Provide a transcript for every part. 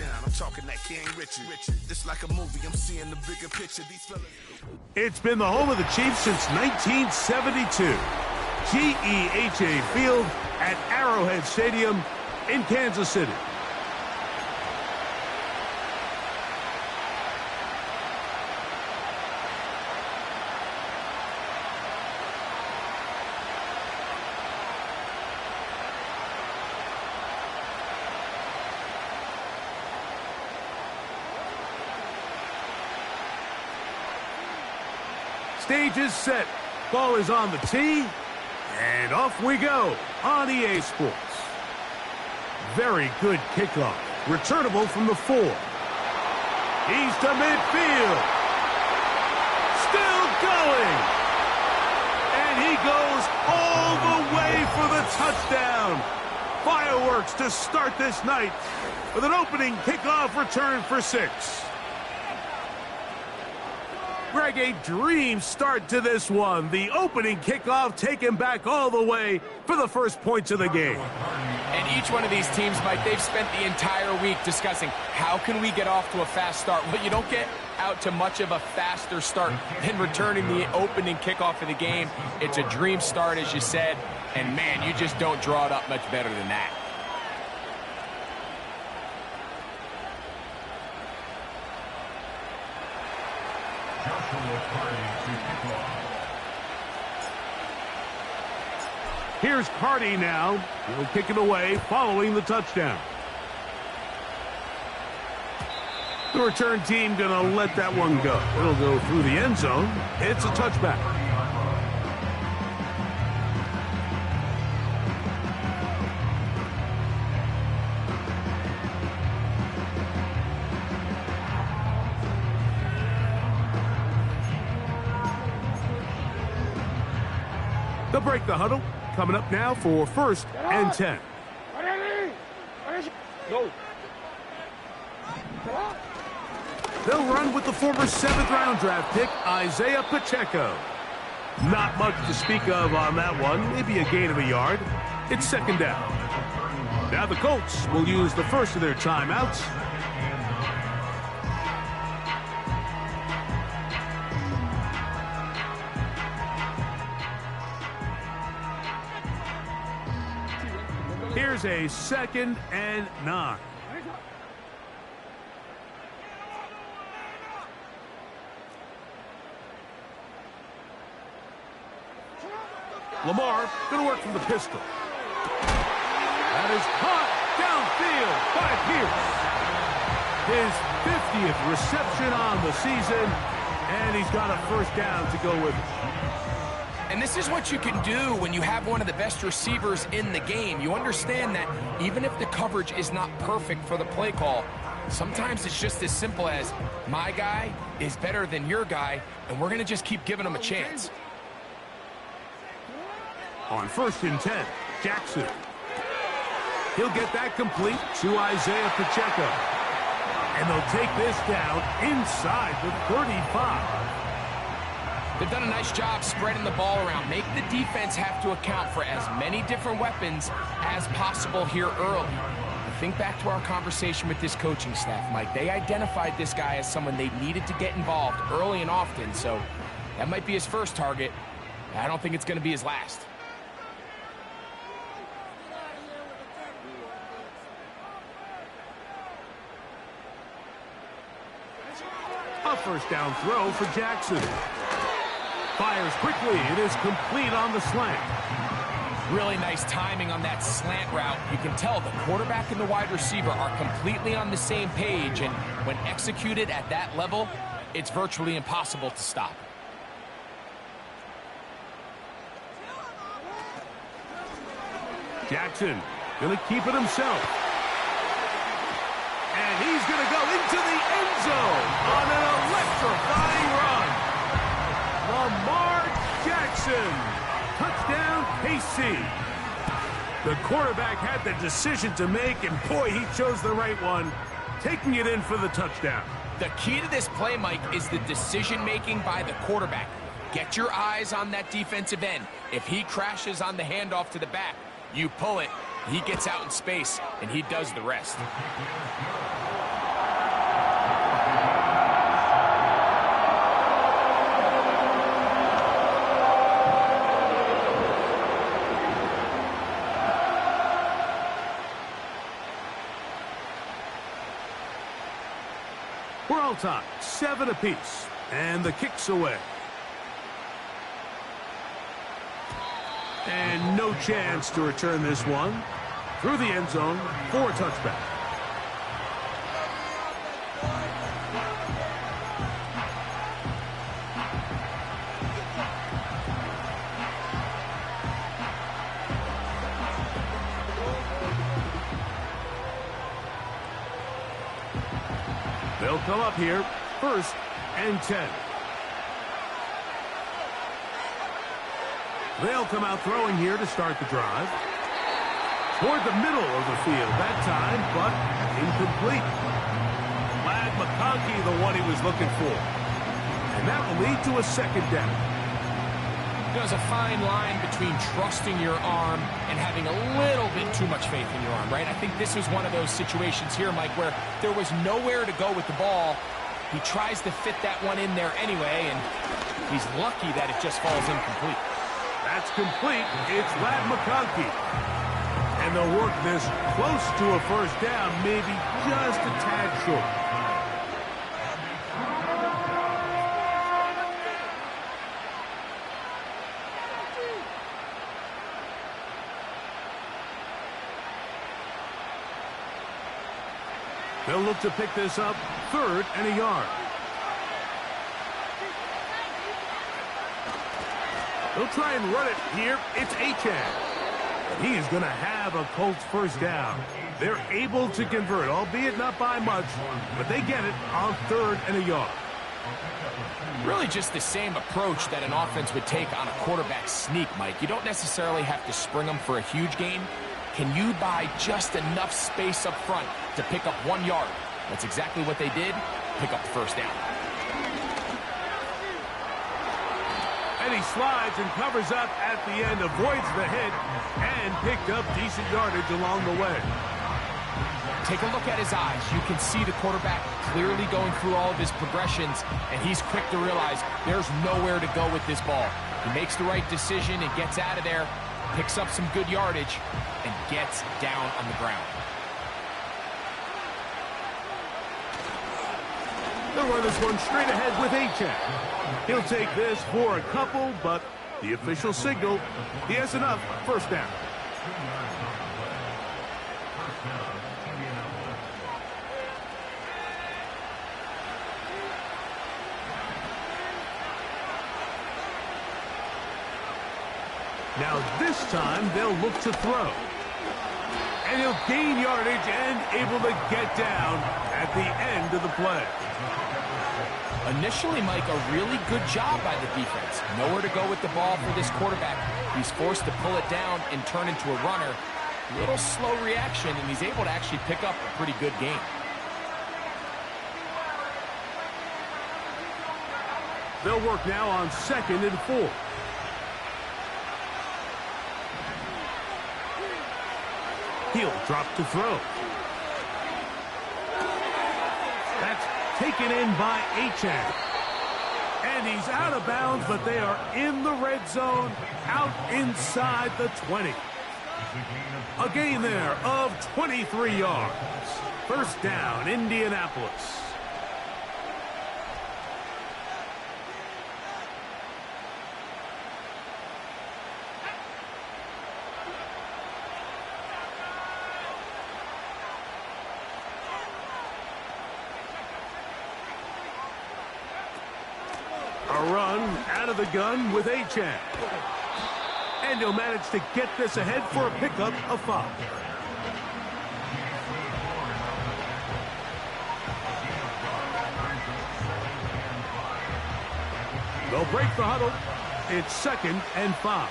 I'm talking that King Richard. It's like a movie, I'm seeing the bigger picture. These fellas. It's been the home of the Chiefs since 1972. GEHA Field at Arrowhead Stadium in Kansas City. Stage is set. Ball is on the tee. And off we go on EA Sports. Very good kickoff. Returnable from the 4. He's to midfield. Still going. And he goes all the way for the touchdown. Fireworks to start this night with an opening kickoff return for 6. Greg, a dream start to this one. The opening kickoff taken back all the way for the first points of the game. And each one of these teams, Mike, they've spent the entire week discussing how can we get off to a fast start. Well, you don't get out to much of a faster start than returning the opening kickoff of the game. It's a dream start, as you said, and man, you just don't draw it up much better than that. Here's Carty now. He'll kick it away following the touchdown. The return team going to let that one go. It'll go through the end zone. It's a touchback. They'll break the huddle. Coming up now for 1st and 10. They'll run with the former 7th-round draft pick, Isaiah Pacheco. Not much to speak of on that one. Maybe a gain of a yard. It's 2nd down. Now the Colts will use the first of their timeouts. Here's a 2nd and 9. Lamar going to work from the pistol. That is caught downfield by Pierce. His 50th reception on the season, and he's got a 1st down to go with it. And this is what you can do when you have one of the best receivers in the game. You understand that even if the coverage is not perfect for the play call, sometimes it's just as simple as my guy is better than your guy, and we're going to just keep giving him a chance. On 1st and 10, Jackson. He'll get that complete to Isaiah Pacheco. And they'll take this down inside the 35. They've done a nice job spreading the ball around. Make the defense have to account for as many different weapons as possible here early. Think back to our conversation with this coaching staff, Mike. They identified this guy as someone they needed to get involved early and often, so that might be his first target. I don't think it's going to be his last. A 1st down throw for Jackson. Fires quickly. It is complete on the slant. Really nice timing on that slant route. You can tell the quarterback and the wide receiver are completely on the same page, and when executed at that level, it's virtually impossible to stop. Jackson going to keep it himself. And he's going to go into the end zone on an electrifying run. Lamar Jackson. Touchdown, KC. The quarterback had the decision to make, and boy, he chose the right one, taking it in for the touchdown. The key to this play, Mike, is the decision-making by the quarterback. Get your eyes on that defensive end. If he crashes on the handoff to the back, you pull it, he gets out in space, and he does the rest. We're all tied, 7 apiece, and the kick's away. And no chance to return this one. Through the end zone for a touchback. They'll come up here, 1st and 10. They'll come out throwing here to start the drive. Toward the middle of the field that time, but incomplete. Ladd McConkey, the one he was looking for. And that will lead to a 2nd down. There's a fine line between trusting your arm and having a little bit too much faith in your arm, right? I think this was one of those situations here, Mike, where there was nowhere to go with the ball. He tries to fit that one in there anyway, and he's lucky that it just falls incomplete. That's complete. It's Ladd McConkey. And they'll work this close to a 1st down, maybe just a tad short. They'll look to pick this up, 3rd and a yard. They'll try and run it here. It's Achane. He is going to have a Colts 1st down. They're able to convert, albeit not by much, but they get it on 3rd and a yard. Really just the same approach that an offense would take on a quarterback sneak, Mike. You don't necessarily have to spring them for a huge gain. Can you buy just enough space up front to pick up 1 yard? That's exactly what they did. Pick up the 1st down. And he slides and covers up at the end, avoids the hit, and picked up decent yardage along the way. Take a look at his eyes. You can see the quarterback clearly going through all of his progressions, and he's quick to realize there's nowhere to go with this ball. He makes the right decision and gets out of there, picks up some good yardage, and gets down on the ground. They'll run this one straight ahead with Achane. He'll take this for a couple, but the official signal, he has enough, 1st down. Now this time they'll look to throw. And he'll gain yardage and able to get down at the end of the play. Initially, Mike, a really good job by the defense. Nowhere to go with the ball for this quarterback. He's forced to pull it down and turn into a runner. Little slow reaction, and he's able to actually pick up a pretty good game. They'll work now on 2nd and 4. He'll drop to throw. That's taken in by Achane. And he's out of bounds, but they are in the red zone, out inside the 20. A gain there of 23 yards. 1st down, Indianapolis. A run out of the gun with Achane. And he'll manage to get this ahead for a pickup of 5. They'll break the huddle. It's 2nd and 5.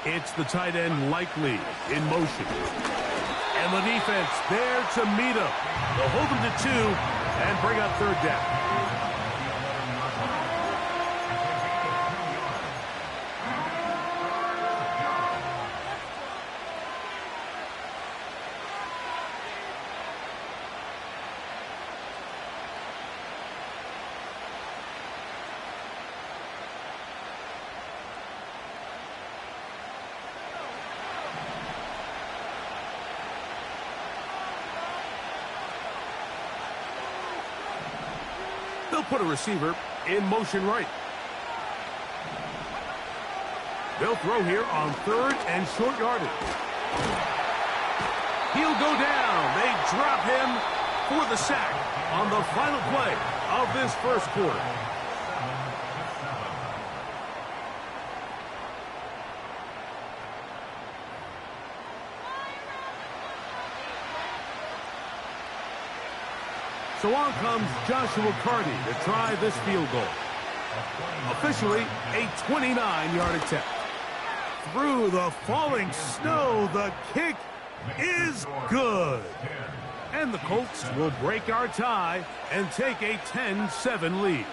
It's the tight end Likely in motion. And the defense there to meet him. They'll hold him to 2 and bring up 3rd down. They'll put a receiver in motion right. They'll throw here on 3rd and short yardage. He'll go down. They drop him for the sack on the final play of this first quarter. So on comes Joshua Carty to try this field goal. Officially a 29-yard attempt. Through the falling snow, the kick is good. And the Colts will break our tie and take a 10-7 lead.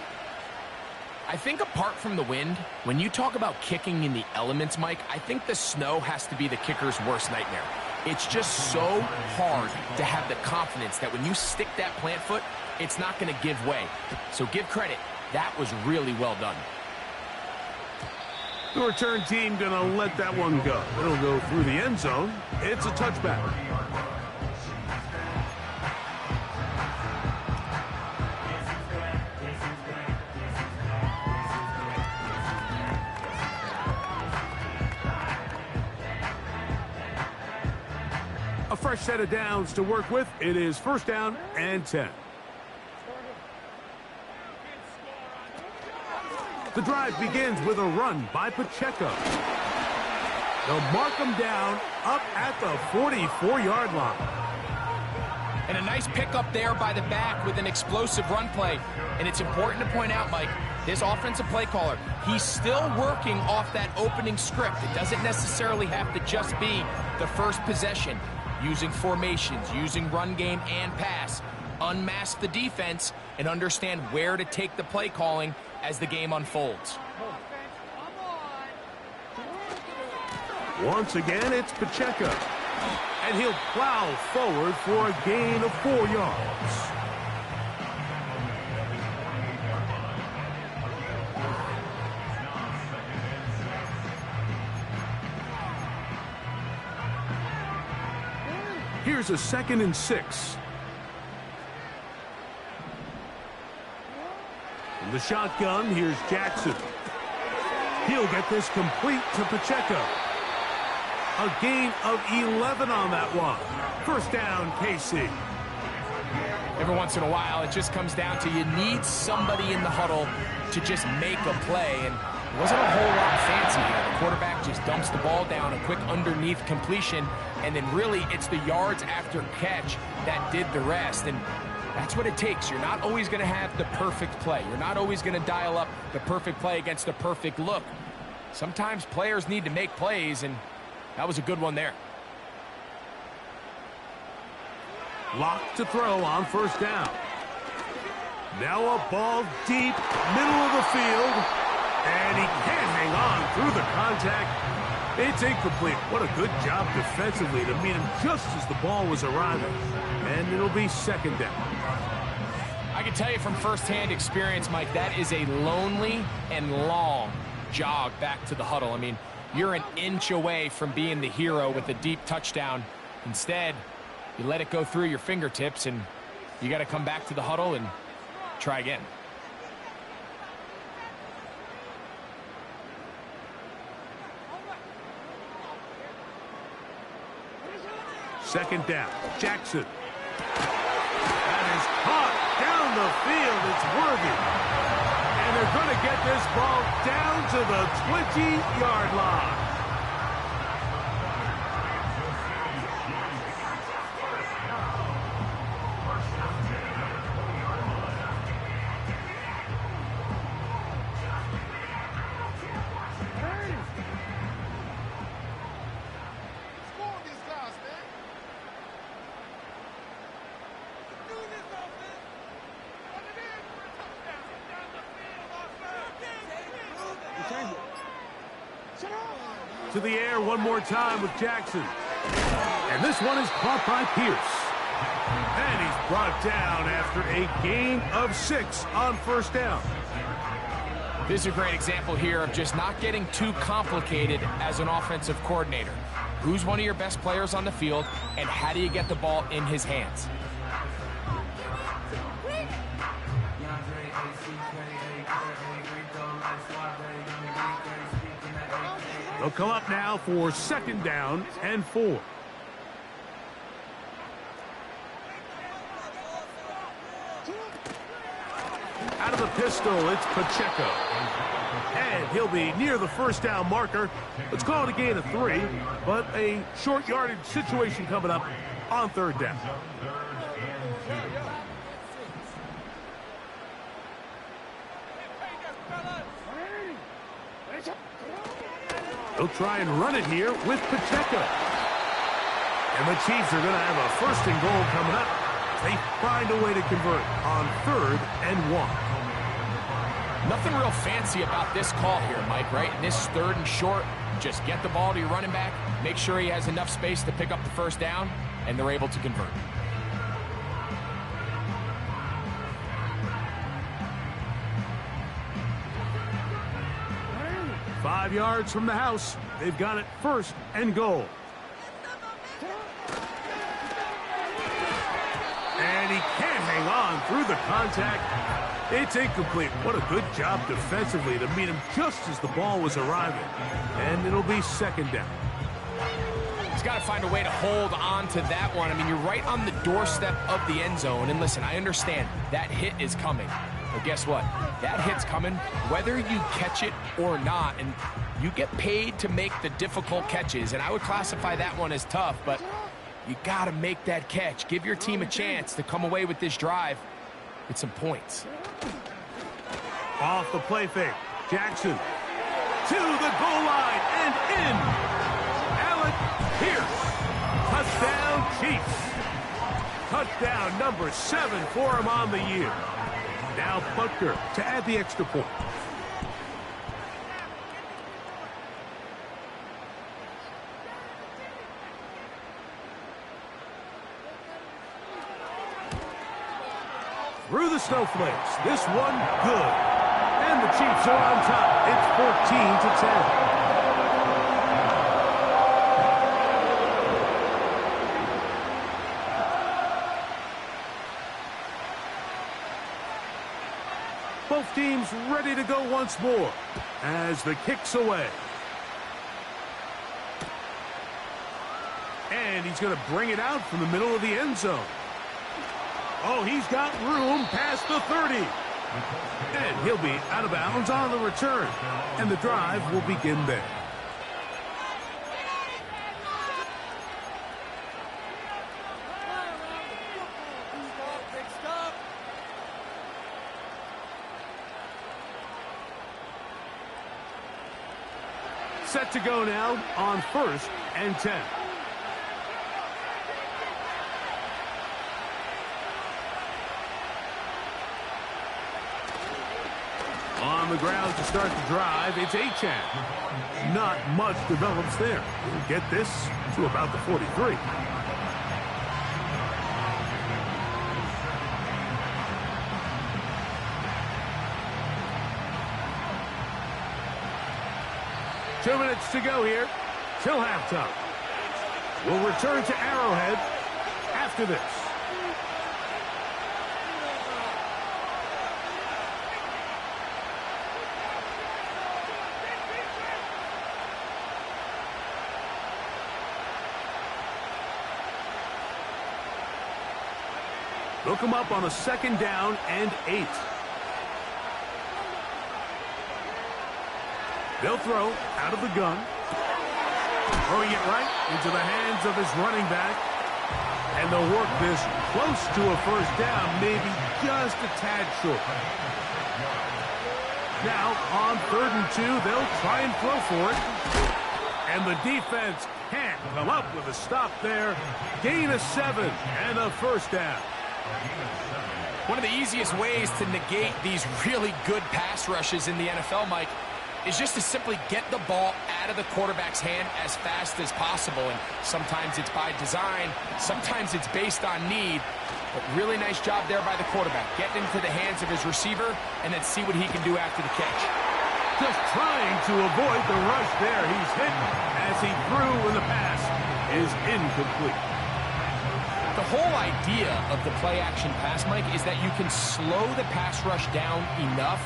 I think apart from the wind, when you talk about kicking in the elements, Mike, I think the snow has to be the kicker's worst nightmare. It's just so hard to have the confidence that when you stick that plant foot, it's not going to give way. So give credit. That was really well done. The return team going to let that one go. It'll go through the end zone. It's a touchback. A fresh set of downs to work with. It is 1st down and 10. The drive begins with a run by Pacheco. They'll mark him down up at the 44-yard line. And a nice pickup there by the back with an explosive run play. And it's important to point out, Mike, this offensive play caller, he's still working off that opening script. It doesn't necessarily have to just be the first possession. Using formations, using run game and pass. Unmask the defense and understand where to take the play calling as the game unfolds. Once again, it's Pacheco. And he'll plow forward for a gain of 4 yards. Here's a 2nd and 6. In the shotgun, here's Jackson. He'll get this complete to Pacheco. A gain of 11 on that one. 1st down, KC. Every once in a while, it just comes down to you need somebody in the huddle to just make a play. And it wasn't a whole lot fancy here. The quarterback just dumps the ball down, a quick underneath completion, and then really it's the yards after catch that did the rest. And that's what it takes. You're not always going to have the perfect play. You're not always going to dial up the perfect play against the perfect look. Sometimes players need to make plays, and that was a good one there. Locked to throw on 1st down. Now a ball deep, middle of the field, and he can't hang on through the contact. It's incomplete. What a good job defensively to meet him just as the ball was arriving. And it'll be 2nd down. I can tell you from firsthand experience, Mike, that is a lonely and long jog back to the huddle. I mean, you're an inch away from being the hero with a deep touchdown. Instead, you let it go through your fingertips, and you got to come back to the huddle and try again. Second down, Jackson. That is caught down the field. It's Worthy. And they're going to get this ball down to the 20-yard line. To the air one more time with Jackson. And this one is caught by Pierce. And he's brought down after a gain of 6 on 1st down. This is a great example here of just not getting too complicated as an offensive coordinator. Who's one of your best players on the field, and how do you get the ball in his hands? They'll come up now for 2nd down and 4. Out of the pistol, it's Pacheco. And he'll be near the 1st down marker. Let's call it a gain of 3, but a short yardage situation coming up on 3rd down. They'll try and run it here with Pacheco. And the Chiefs are going to have a 1st and goal coming up. They find a way to convert on 3rd and 1. Nothing real fancy about this call here, Mike, right? In this 3rd and short, just get the ball to your running back, make sure he has enough space to pick up the 1st down, and they're able to convert. Five yards from the house. They've got it 1st and goal. And he can't hang on through the contact. It's incomplete. What a good job defensively to meet him just as the ball was arriving. And it'll be 2nd down. He's got to find a way to hold on to that one. I mean, you're right on the doorstep of the end zone. And listen, I understand that hit is coming. But guess what? That hit's coming whether you catch it or not. And you get paid to make the difficult catches. And I would classify that one as tough, but you got to make that catch. Give your team a chance to come away with this drive with some points. Off the play fake. Jackson to the goal line and in. Alec Pierce. Touchdown Chiefs. Touchdown number 7 for him on the year. Now Butker to add the extra point. Through the snowflakes. This one good. And the Chiefs are on top. It's 14-10. Both teams ready to go once more as the kick's away. And he's going to bring it out from the middle of the end zone. Oh, he's got room past the 30. And he'll be out of bounds on the return. And the drive will begin there. Set to go now on 1st and 10. On the ground to start the drive, it's Achane. Not much develops there. We'll get this to about the 43. Two minutes to go here till halftime. We'll return to Arrowhead after this. They'll come up on a 2nd down and 8. They'll throw out of the gun. Throwing it right into the hands of his running back. And they'll work this close to a 1st down, maybe just a tad short. Now, on 3rd and 2, they'll try and throw for it. And the defense can't come up with a stop there. Gain of 7 and a 1st down. One of the easiest ways to negate these really good pass rushes in the NFL, Mike, is just to simply get the ball out of the quarterback's hand as fast as possible. And sometimes it's by design, sometimes it's based on need. But really nice job there by the quarterback. Getting into the hands of his receiver and then see what he can do after the catch. Just trying to avoid the rush there. He's hit as he threw when the pass is incomplete. The whole idea of the play-action pass, Mike, is that you can slow the pass rush down enough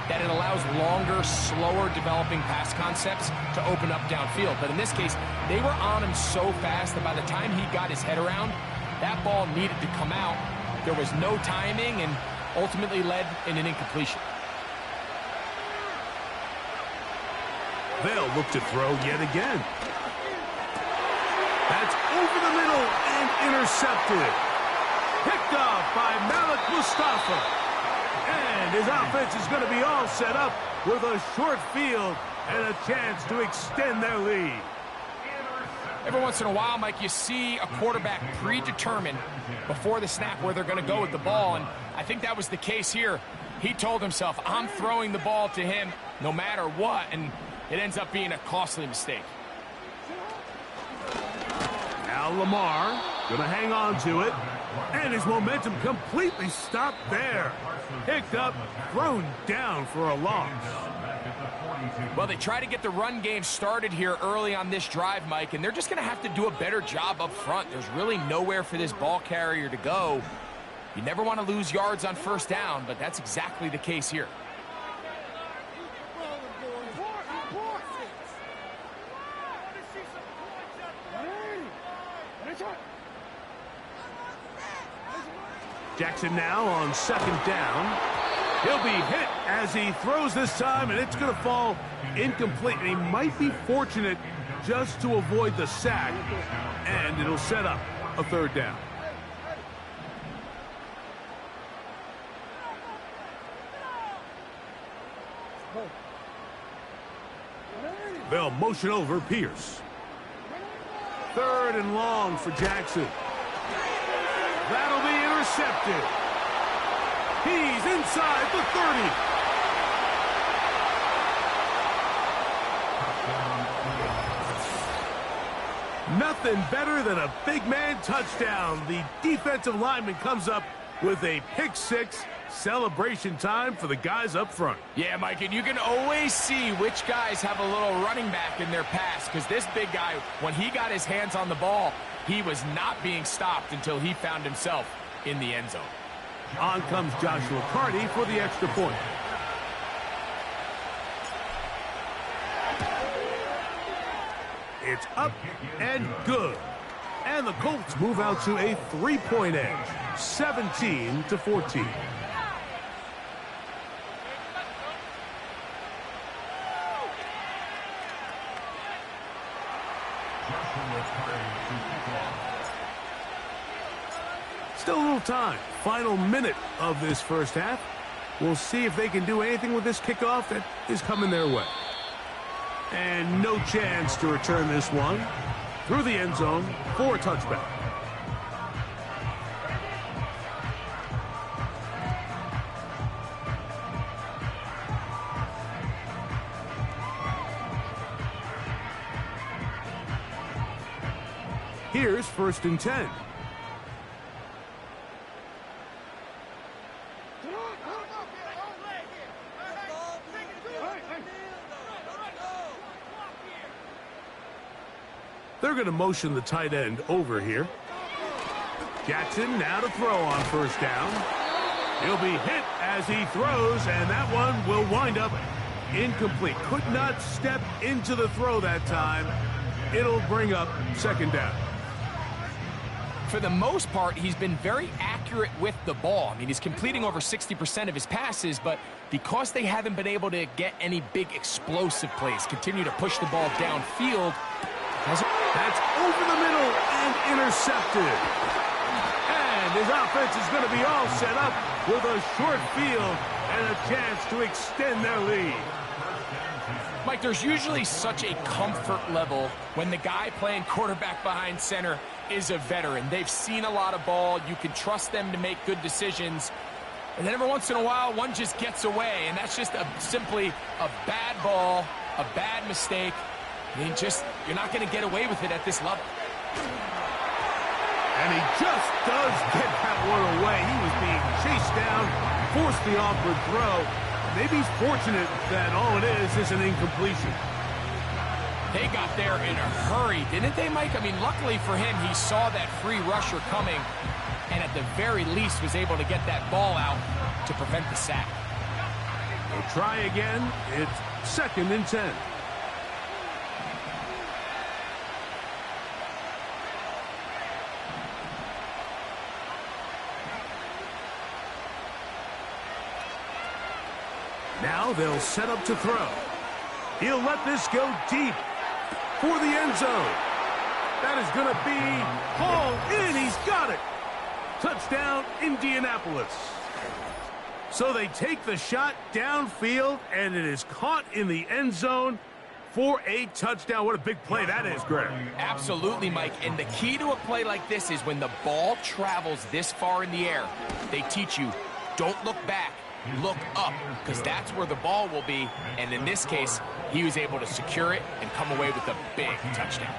that it allows longer, slower developing pass concepts to open up downfield. But in this case, they were on him so fast that by the time he got his head around, that ball needed to come out. There was no timing and ultimately led in an incompletion. They'll look to throw yet again. That's over the middle and intercepted. Picked off by Malik Mustafa. And his offense is going to be all set up with a short field and a chance to extend their lead. Every once in a while, Mike, you see a quarterback predetermine before the snap where they're going to go with the ball, and I think that was the case here. He told himself, I'm throwing the ball to him no matter what, and it ends up being a costly mistake. Now Lamar going to hang on to it, and his momentum completely stopped there. Picked up, thrown down for a loss. Well, they try to get the run game started here early on this drive, Mike, and they're just going to have to do a better job up front. There's really nowhere for this ball carrier to go. You never want to lose yards on first down, but that's exactly the case here. Jackson now on second down. He'll be hit as he throws this time, and it's going to fall incomplete. And he might be fortunate just to avoid the sack, and it'll set up a third down. They'll motion over Pierce. Third and long for Jackson. That'll be intercepted. He's inside the 30. Nothing better than a big man touchdown. The defensive lineman comes up with a pick six. Celebration time for the guys up front. Yeah, Mike, and you can always see which guys have a little running back in their pass, because this big guy, when he got his hands on the ball, he was not being stopped until he found himself in the end zone. On comes Joshua Carty for the extra point. It's up and good. And the Colts move out to a 3-point edge, 17-14. Still a little time. Final minute of this first half. We'll see if they can do anything with this kickoff that is coming their way. And no chance to return this one through the end zone for a touchback. Here's 1st and 10. They're going to motion the tight end over here. Jackson now to throw on first down. He'll be hit as he throws, and that one will wind up incomplete. Could not step into the throw that time. It'll bring up second down. For the most part, he's been very accurate with the ball. I mean, he's completing over 60% of his passes, but because they haven't been able to get any big explosive plays, continue to push the ball downfield. That's over the middle and intercepted. And his offense is going to be all set up with a short field and a chance to extend their lead. Mike, there's usually such a comfort level when the guy playing quarterback behind center is a veteran. They've seen a lot of ball. You can trust them to make good decisions. And then every once in a while, one just gets away, and that's just simply a bad ball, a bad mistake. I mean, you're not going to get away with it at this level. And he just does get that one away. He was being chased down, forced the awkward throw. Maybe he's fortunate that all it is an incompletion. They got there in a hurry, didn't they, Mike? I mean, luckily for him, he saw that free rusher coming, and at the very least was able to get that ball out to prevent the sack. They'll try again. It's 2nd and 10. Now they'll set up to throw. He'll let this go deep for the end zone. That is going to be hauled in. He's got it. Touchdown, Indianapolis. So they take the shot downfield, and it is caught in the end zone for a touchdown. What a big play that is, Greg. Absolutely, Mike. And the key to a play like this is when the ball travels this far in the air, they teach you, don't look back. Look up, because that's where the ball will be. And in this case, he was able to secure it and come away with a big touchdown.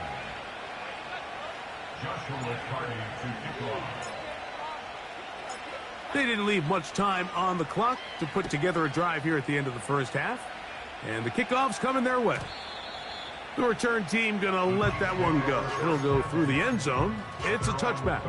They didn't leave much time on the clock to put together a drive here at the end of the first half. And the kickoff's coming their way. The return team going to let that one go. It'll go through the end zone. It's a touchback.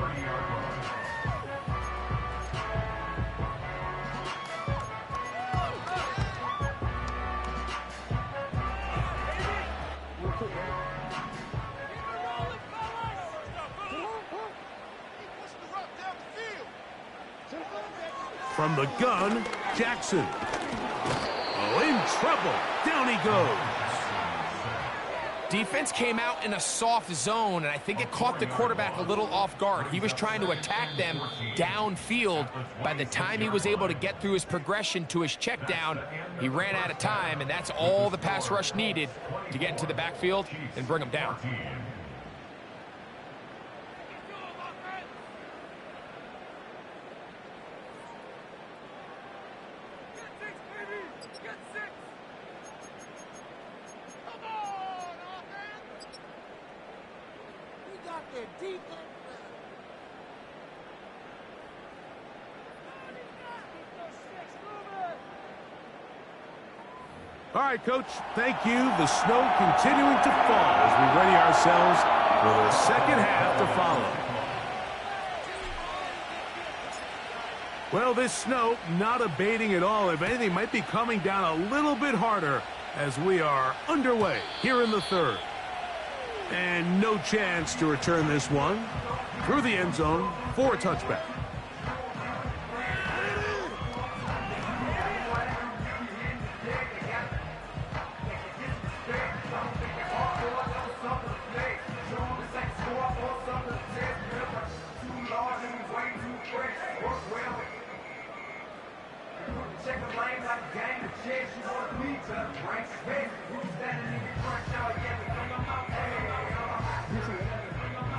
From the gun, Jackson. Oh, in trouble. Down he goes. Defense came out in a soft zone, and I think it caught the quarterback a little off guard. He was trying to attack them downfield. By the time he was able to get through his progression to his check down, he ran out of time, and that's all the pass rush needed to get into the backfield and bring him down. All right, Coach, thank you. The snow continuing to fall as we ready ourselves for the second half to follow. Well, this snow not abating at all. If anything, might be coming down a little bit harder as we are underway here in the third. And no chance to return this one through the end zone for a touchback.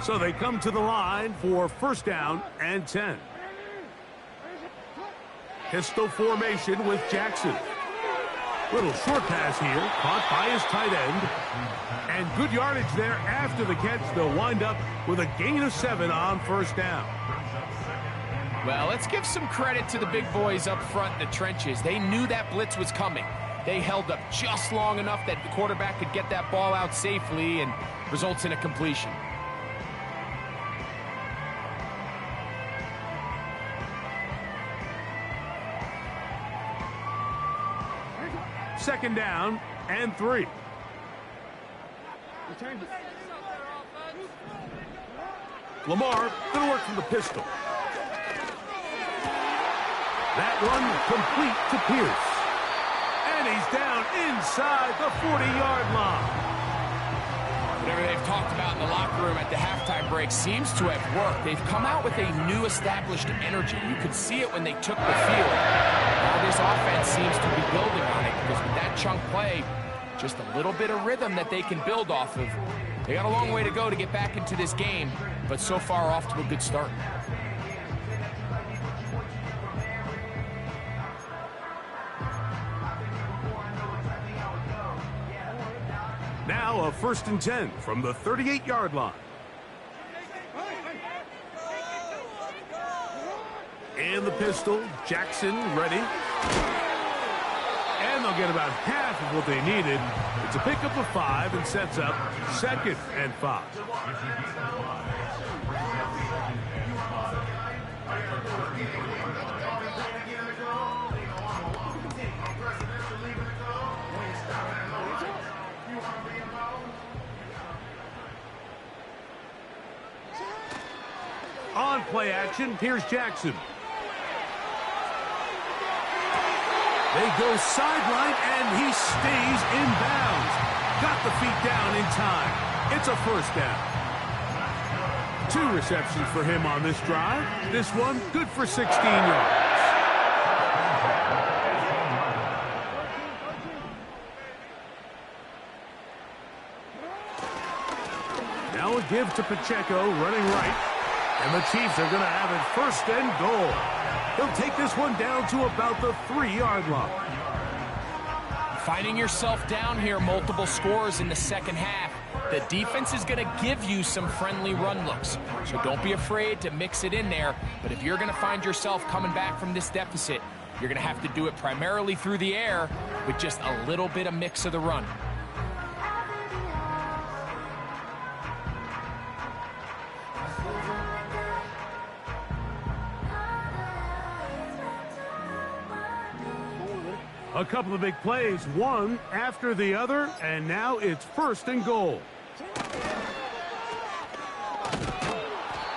So they come to the line for 1st down and 10. Pistol formation with Jackson. Little short pass here, caught by his tight end. And good yardage there after the catch. They'll wind up with a gain of 7 on 1st down. Well, let's give some credit to the big boys up front in the trenches. They knew that blitz was coming. They held up just long enough that the quarterback could get that ball out safely and results in a completion. Second down and 3. Lamar going to work from the pistol. That one complete to Pierce. And he's down inside the 40-yard line. Whatever they've talked about in the locker room at the halftime break seems to have worked. They've come out with a new established energy. You could see it when they took the field. Now this offense seems to be building on it because with that chunk play, just a little bit of rhythm that they can build off of. They got a long way to go to get back into this game, but so far off to a good start. Now a 1st and 10 from the 38-yard line. In the pistol, Jackson ready. And they'll get about half of what they needed. It's a pickup of 5 and sets up 2nd and 5. play action. Here's Jackson. They go sideline, and he stays in bounds. Got the feet down in time. It's a first down. 2 receptions for him on this drive. This one good for 16 yards. Now a give to Pacheco, running right. And the Chiefs are going to have it first and goal. He'll take this one down to about the 3-yard line. Finding yourself down here, multiple scores in the second half. The defense is going to give you some friendly run looks. So don't be afraid to mix it in there. But if you're going to find yourself coming back from this deficit, you're going to have to do it primarily through the air with just a little bit of mix of the run. A couple of big plays, one after the other, and now it's first and goal.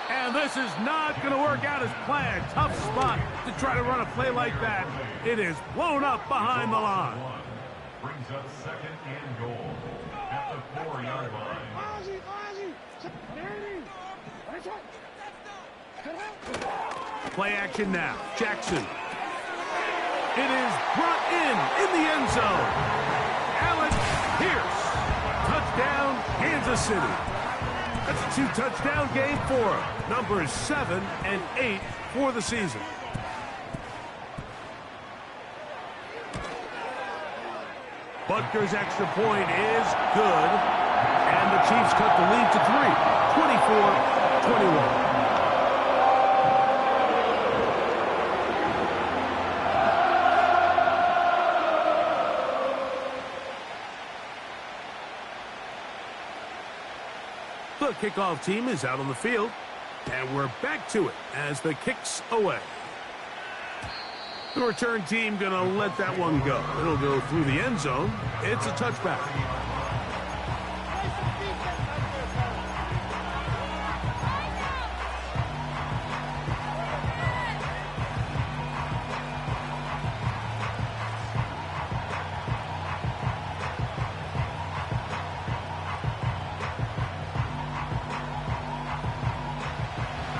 And this is not going to work out as planned. Tough spot to try to run a play like that. It is blown up behind the line. Brings up second and goal at the 4-yard line. Play action now. Jackson. It is brought in the end zone. Alec Pierce. Touchdown, Kansas City. That's a 2-touchdown game for him. Numbers 7 and 8 for the season. Butker's extra point is good. And the Chiefs cut the lead to 3, 24-21. The kickoff team is out on the field, and we're back to it as the kick's away. The return team going to let that one go. It'll go through the end zone. It's a touchback.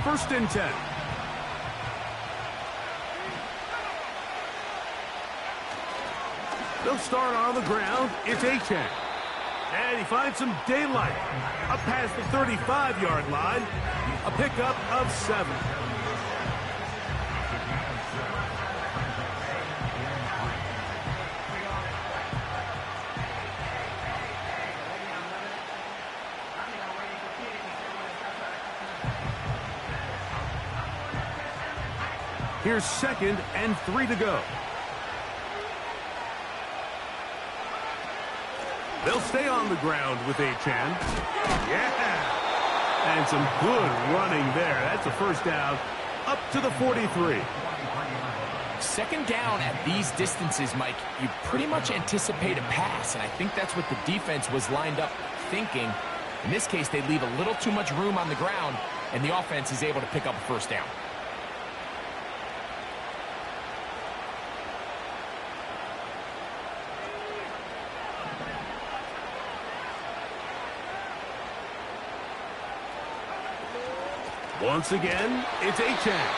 First and 10. They'll start on the ground. It's Achane. And he finds some daylight. Up past the 35-yard line. A pickup of 7. Here's 2nd and 3 to go. They'll stay on the ground with Achane. Yeah! And some good running there. That's a first down up to the 43. Second down at these distances, Mike, you pretty much anticipate a pass, and I think that's what the defense was lined up thinking. In this case, they leave a little too much room on the ground, and the offense is able to pick up a first down. Once again, it's Achane.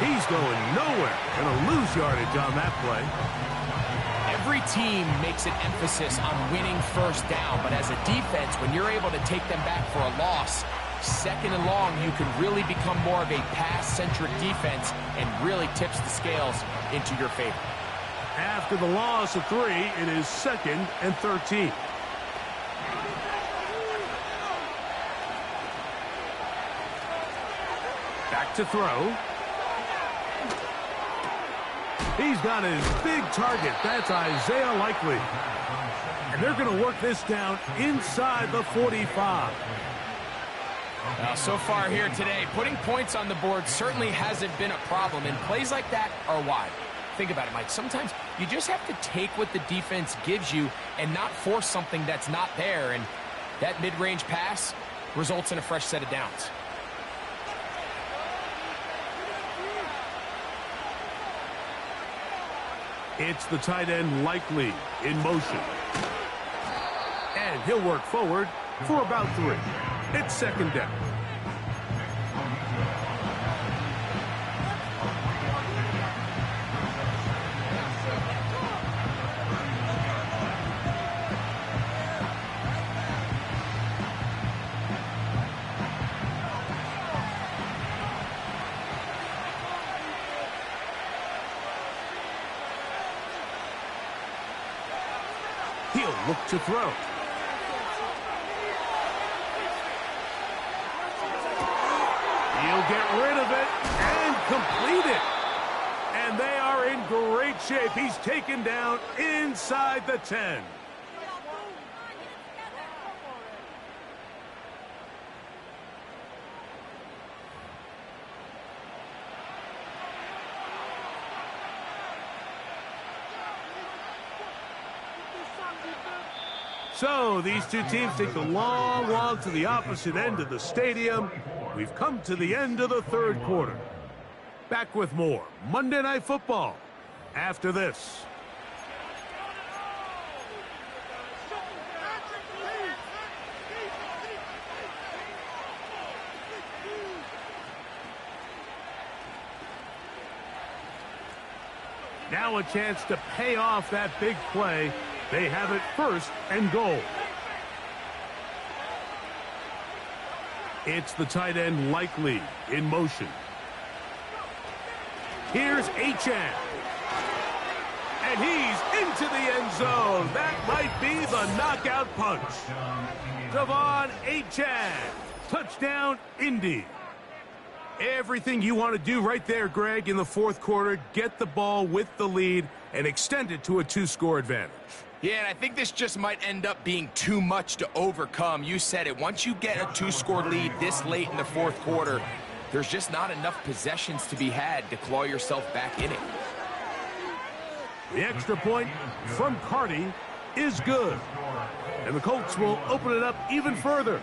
He's going nowhere. Going to lose yardage on that play. Every team makes an emphasis on winning first down, but as a defense, when you're able to take them back for a loss, 2nd and long, you can really become more of a pass-centric defense and really tips the scales into your favor. After the loss of 3, it is 2nd and 13. Back to throw. He's got his big target. That's Isaiah Likely. And they're going to work this down inside the 45. Now, so far here today, putting points on the board certainly hasn't been a problem, and plays like that are why. Think about it, Mike. Sometimes you just have to take what the defense gives you and not force something that's not there, and that mid-range pass results in a fresh set of downs. It's the tight end Likely in motion. And he'll work forward for about 3. It's second down. He'll look to throw. He'll get rid of it and complete it. And they are in great shape. He's taken down inside the 10. So these two teams take a long walk to the opposite end of the stadium. We've come to the end of the third quarter. Back with more Monday Night Football after this. Now a chance to pay off that big play. They have it first and goal. It's the tight end Likely in motion. Here's Achane. And he's into the end zone. That might be the knockout punch. De'Von Achane. Touchdown, Indy. Everything you want to do right there, Greg, in the fourth quarter. Get the ball with the lead and extend it to a 2-score advantage. Yeah, and I think this just might end up being too much to overcome. You said it. Once you get a 2-score lead this late in the fourth quarter, there's just not enough possessions to be had to claw yourself back in it. The extra point from Carty is good. And the Colts will open it up even further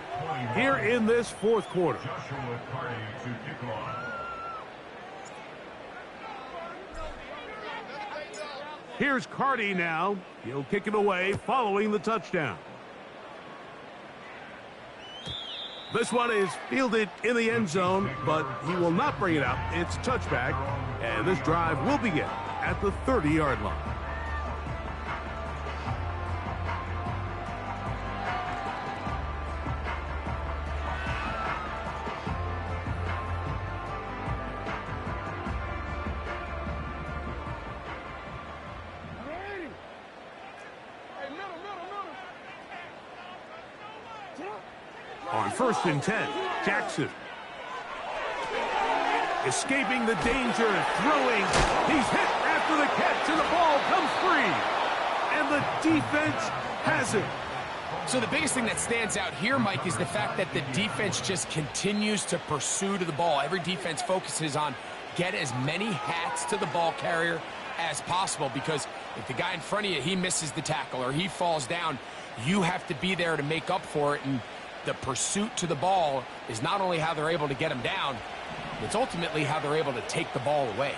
here in this fourth quarter. Joshua Carty to kick off. Here's Carty now. He'll kick it away following the touchdown. This one is fielded in the end zone, but he will not bring it out. It's touchback, and this drive will begin at the 30-yard line. On 1st and 10, Jackson. Escaping the danger, throwing. He's hit after the catch, and the ball comes free. And the defense has it. So the biggest thing that stands out here, Mike, is the fact that the defense just continues to pursue to the ball. Every defense focuses on get as many hats to the ball carrier as possible, because if the guy in front of you, he misses the tackle or he falls down, you have to be there to make up for it. And the pursuit to the ball is not only how they're able to get him down, it's ultimately how they're able to take the ball away.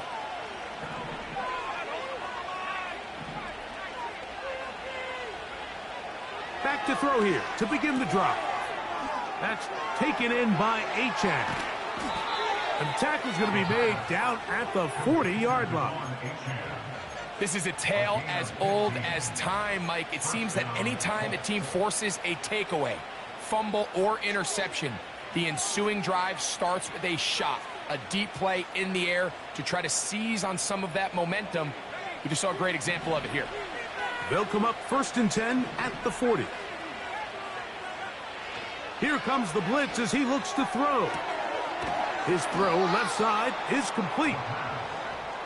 Back to throw here to begin the drive. That's taken in by Achane. And the tackle's going to be made down at the 40-yard line. This is a tale as old as time, Mike. It seems that any time a team forces a takeaway, fumble, or interception, the ensuing drive starts with a shot, a deep play in the air to try to seize on some of that momentum. We just saw a great example of it here. They'll come up 1st and 10 at the 40. Here comes the blitz as he looks to throw. His throw left side is complete.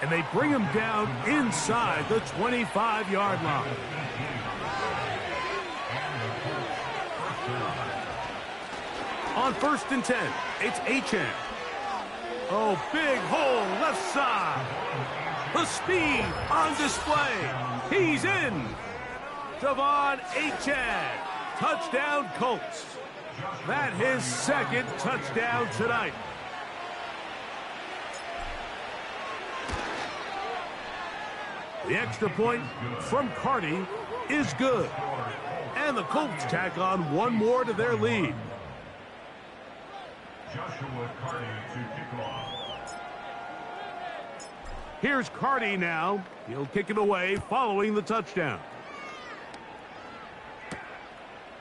And they bring him down inside the 25-yard line. On 1st and 10, it's Achane. Oh, big hole left side. The speed on display. He's in. De'Von Achane. Touchdown, Colts. That his second touchdown tonight. The extra point from Carty is good. And the Colts tack on one more to their lead. Joshua Carty to kick off. Here's Carty now. He'll kick it away following the touchdown.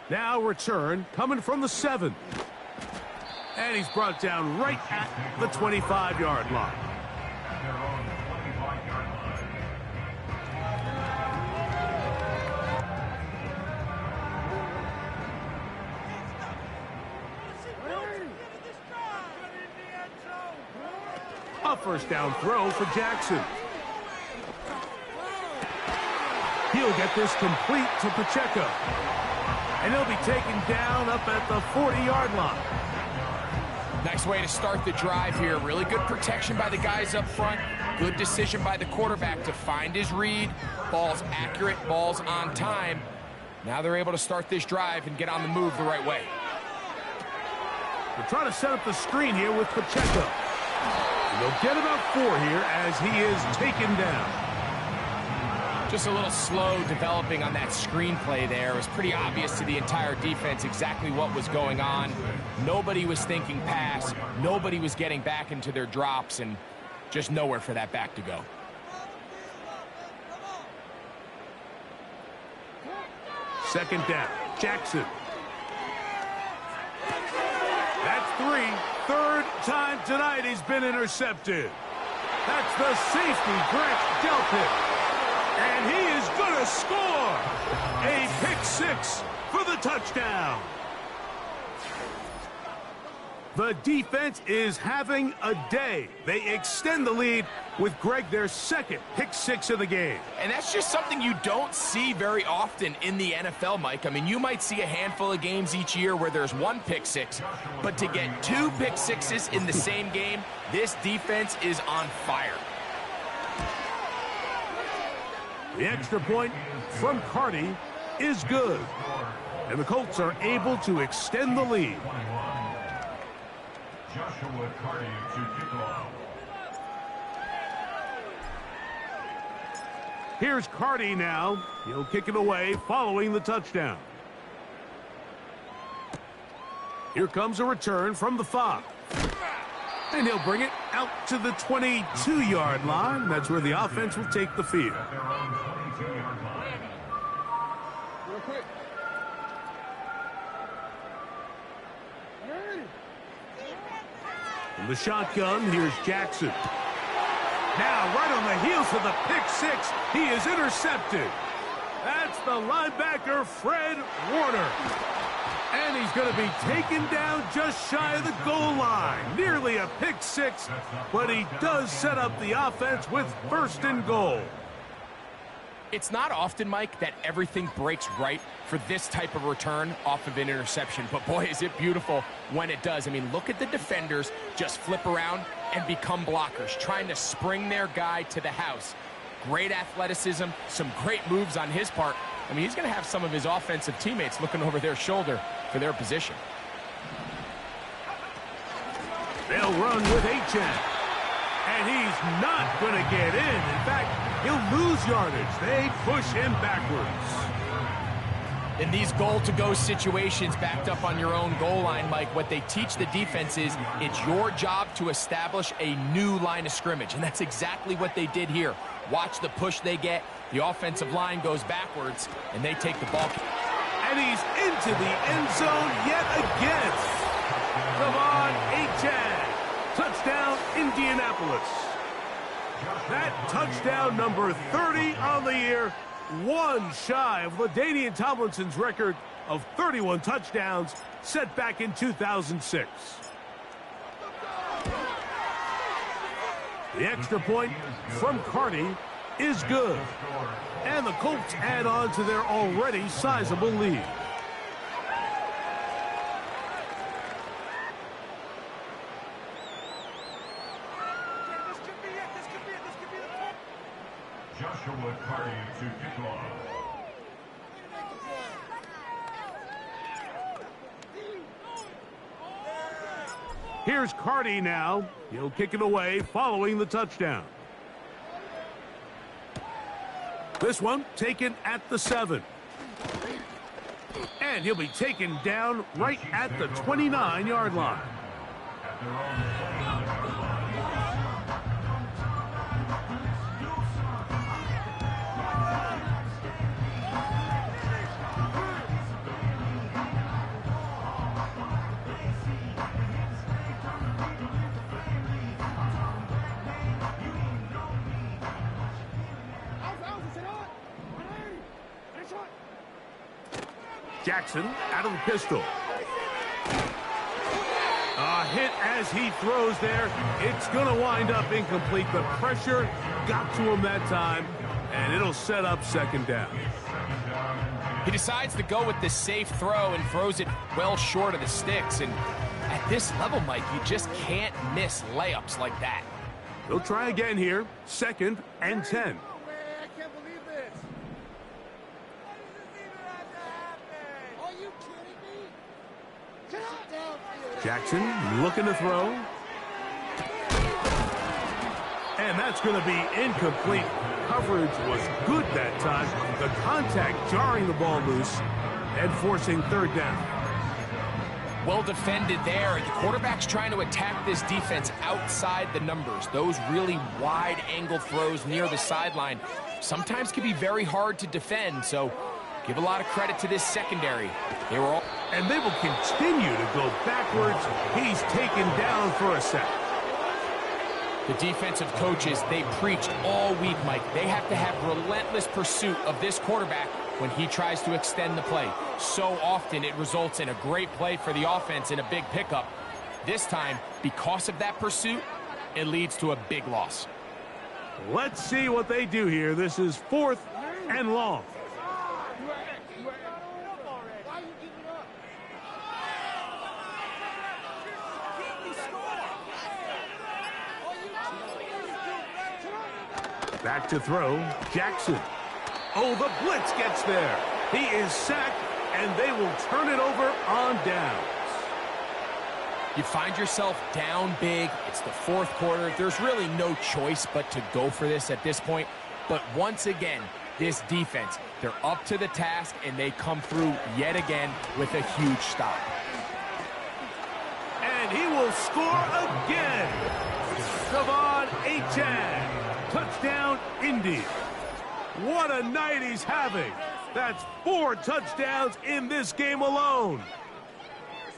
Now return coming from the 7. And he's brought down right at the 25-yard line. At their own 25-yard line. A first down throw for Jackson. He'll get this complete to Pacheco. And he'll be taken down up at the 40-yard line. Nice way to start the drive here. Really good protection by the guys up front. Good decision by the quarterback to find his read. Ball's accurate, ball's on time. Now they're able to start this drive and get on the move the right way. They're trying to set up the screen here with Pacheco. And they'll get about 4 here as he is taken down. Just a little slow developing on that screenplay there. It was pretty obvious to the entire defense exactly what was going on. Nobody was thinking pass. Nobody was getting back into their drops, and just nowhere for that back to go. Second down, Jackson. That's 3. Third time tonight he's been intercepted. That's the safety, Grant Delpit. And he is going to score a pick-6 for the touchdown. The defense is having a day. They extend the lead with Greg their second pick-6 of the game. And that's just something you don't see very often in the NFL, Mike. I mean, you might see a handful of games each year where there's 1 pick-6, but to get 2 pick-6s in the same game, this defense is on fire. The extra point from Carty is good. And the Colts are able to extend the lead. Joshua Carty to kick off. Here's Carty now. He'll kick it away following the touchdown. Here comes a return from the 5. And he'll bring it out to the 22-yard line. That's where the offense will take the field. At their own 22-yard line. From the shotgun, here's Jackson. Now, right on the heels of the pick-6, he is intercepted. That's the linebacker, Fred Warner. And he's going to be taken down just shy of the goal line. Nearly a pick-6, but he does set up the offense with 1st and goal. It's not often, Mike, that everything breaks right for this type of return off of an interception. But boy, is it beautiful when it does. I mean, look at the defenders just flip around and become blockers, trying to spring their guy to the house. Great athleticism, some great moves on his part. I mean, he's going to have some of his offensive teammates looking over their shoulder for their position. They'll run with Achane. And he's not going to get in. In fact, he'll lose yardage. They push him backwards. In these goal-to-go situations backed up on your own goal line, Mike, what they teach the defense is it's your job to establish a new line of scrimmage. And that's exactly what they did here. Watch the push they get. The offensive line goes backwards, and they take the ball. And he's into the end zone yet again. Come on, Achane. Touchdown, Indianapolis. That touchdown number 30 on the year, one shy of LaDainian Tomlinson's record of 31 touchdowns set back in 2006. The extra point from Carty is good. And the Colts add on to their already sizable lead. Joshua Carty to kick off. Here's Carty now. He'll kick it away following the touchdown. This one taken at the 7. And he'll be taken down right at the 29-yard line. At their own 29-yard line. Jackson out of the pistol. A hit as he throws there. It's going to wind up incomplete. The pressure got to him that time, and it'll set up second down. He decides to go with the safe throw and throws it well short of the sticks. And at this level, Mike, you just can't miss layups like that. He'll try again here. 2nd and 10. Jackson looking to throw. And that's going to be incomplete. Coverage was good that time. The contact jarring the ball loose and forcing 3rd down. Well defended there. The quarterback's trying to attack this defense outside the numbers. Those really wide angle throws near the sideline sometimes can be very hard to defend, so give a lot of credit to this secondary. They were all... And they will continue to go backwards. He's taken down for a sack. The defensive coaches, they preached all week, Mike. They have to have relentless pursuit of this quarterback when he tries to extend the play. So often it results in a great play for the offense and a big pickup. This time, because of that pursuit, it leads to a big loss. Let's see what they do here. This is 4th and long. Back to throw, Jackson. Oh, the blitz gets there. He is sacked, and they will turn it over on downs. You find yourself down big. It's the 4th quarter. There's really no choice but to go for this at this point. But once again, this defense, they're up to the task, and they come through yet again with a huge stop. And he will score again. Devon Achane. Touchdown, Indy. What a night he's having. That's 4 touchdowns in this game alone.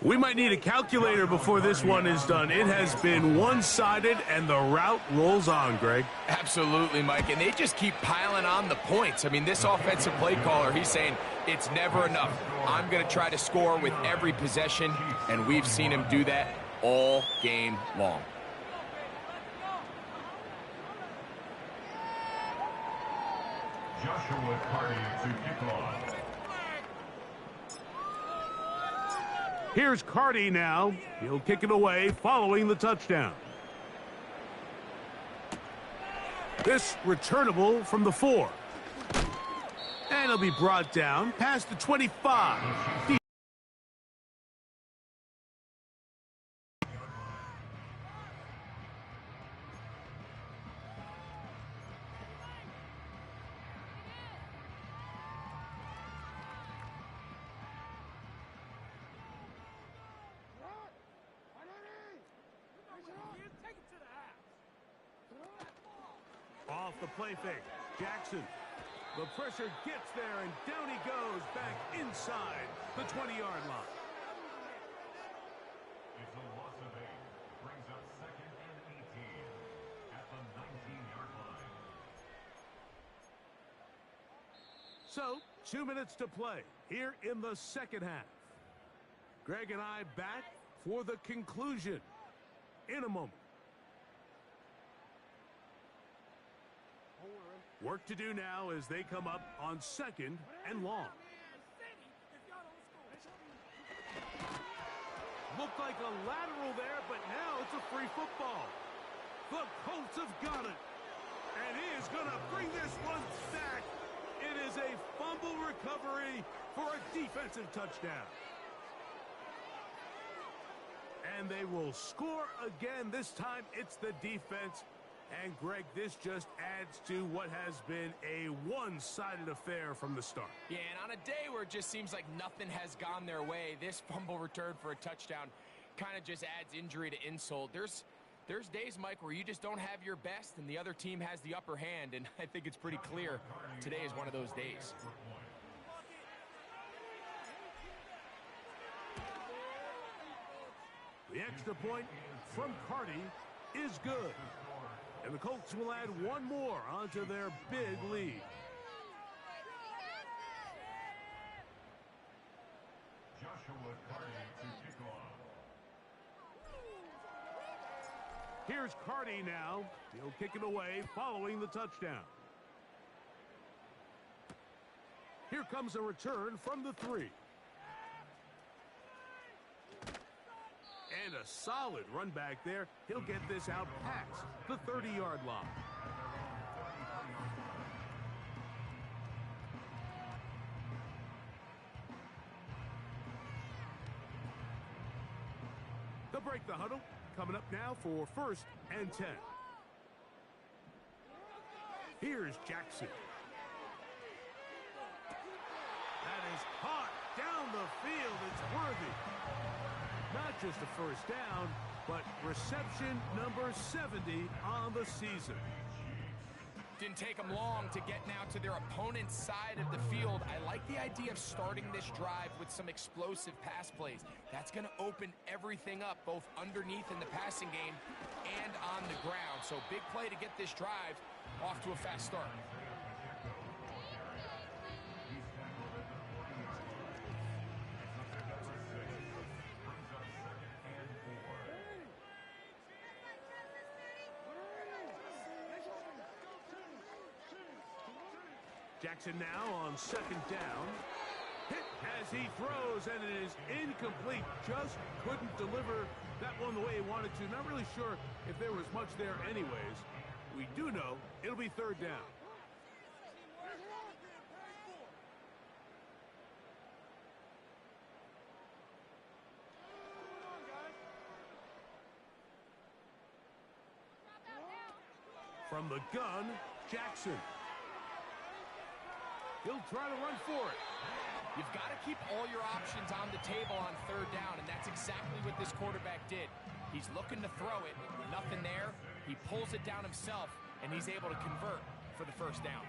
We might need a calculator before this one is done. It has been one-sided, and the route rolls on, Greg. Absolutely, Mike, and they just keep piling on the points. I mean, this offensive play caller, he's saying it's never enough. I'm going to try to score with every possession, and we've seen him do that all game long. Joshua Carty to kick off. Here's Carty now. He'll kick it away following the touchdown. This returnable from the 4. And he'll be brought down past the 25. Off the play fake, Jackson. The pressure gets there, and down he goes back inside the 20-yard line. It's a loss of 8. Brings up 2nd and 18 at the 19-yard line. So, 2 minutes to play here in the second half. Greg and I back for the conclusion in a moment. Work to do now as they come up on 2nd and long. Looked like a lateral there, but now it's a free football. The Colts have got it. And he is going to bring this one back. It is a fumble recovery for a defensive touchdown. And they will score again. This time it's the defense. And, Greg, this just adds to what has been a one-sided affair from the start. Yeah, and on a day where it just seems like nothing has gone their way, this fumble return for a touchdown kind of just adds injury to insult. There's days, Mike, where you just don't have your best and the other team has the upper hand, and I think it's pretty clear today is one of those days. The extra point from Carty is good. And the Colts will add one more onto their big lead. Joshua Carty to kick off. Here's Carty now. He'll kick it away following the touchdown. Here comes a return from the 3. And a solid run back there. He'll get this out past the 30-yard line. They'll break the huddle. Coming up now for 1st and 10. Here's Jackson. That is caught down the field. It's worthy. Not just a first down, but reception number 70 on the season. Didn't take them long to get now to their opponent's side of the field. I like the idea of starting this drive with some explosive pass plays. That's going to open everything up, both underneath in the passing game and on the ground. So big play to get this drive off to a fast start. Jackson now on 2nd down. Hit as he throws, and it is incomplete. Just couldn't deliver that one the way he wanted to. Not really sure if there was much there anyways. We do know it'll be 3rd down. From the gun, Jackson. He'll try to run for it. You've got to keep all your options on the table on 3rd down, and that's exactly what this quarterback did. He's looking to throw it, nothing there. He pulls it down himself, and he's able to convert for the 1st down.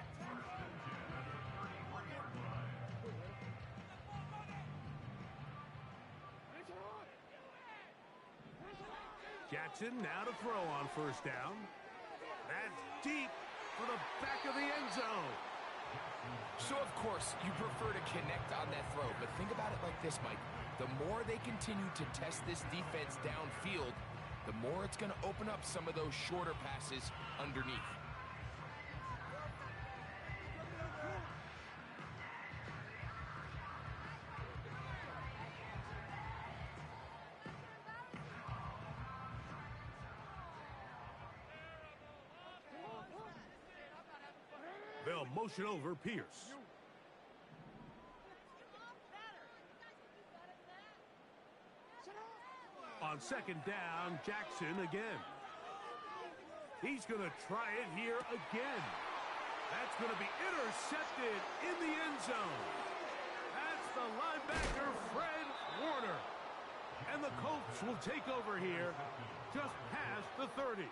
Jackson now to throw on 1st down. That's deep for the back of the end zone. So, of course, you prefer to connect on that throw, but think about it like this, Mike. The more they continue to test this defense downfield, the more it's going to open up some of those shorter passes underneath. They'll motion over Pierce. On 2nd down, Jackson again. He's going to try it here again. That's going to be intercepted in the end zone. That's the linebacker, Fred Warner. And the Colts will take over here just past the 30.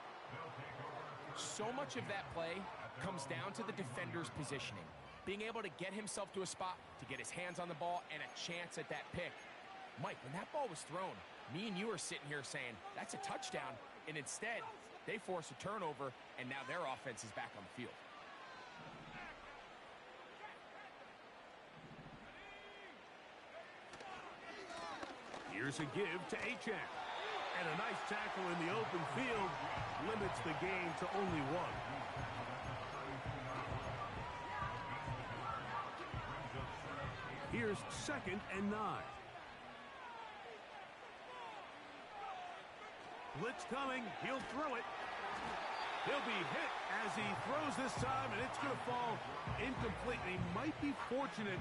So much of that play comes down to the defender's positioning. Being able to get himself to a spot, to get his hands on the ball, and a chance at that pick. Mike, when that ball was thrown, me and you are sitting here saying, that's a touchdown. And instead, they force a turnover, and now their offense is back on the field. Here's a give to Achane. And a nice tackle in the open field limits the game to only 1. Here's 2nd and 9. Blitz coming. He'll throw it. He'll be hit as he throws this time, and it's going to fall incomplete. And he might be fortunate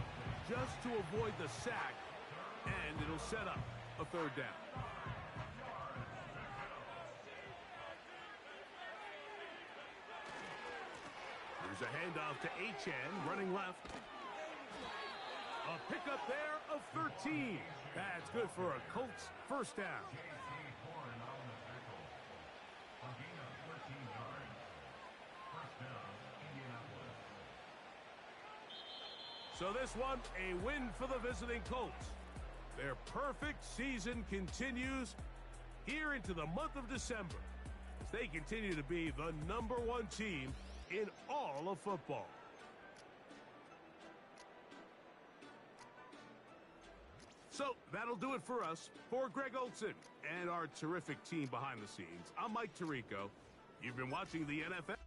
just to avoid the sack, and it'll set up a 3rd down. Here's a handoff to Achane, running left. A pickup there of 13. That's good for a Colts first down. J.C. Horn on the tackle. A gain of 14 yards. First down, Indianapolis. So this one, a win for the visiting Colts. Their perfect season continues here into the month of December, as they continue to be the #1 team in all of football. So that'll do it for us. For Greg Olsen and our terrific team behind the scenes, I'm Mike Tirico. You've been watching the NFL.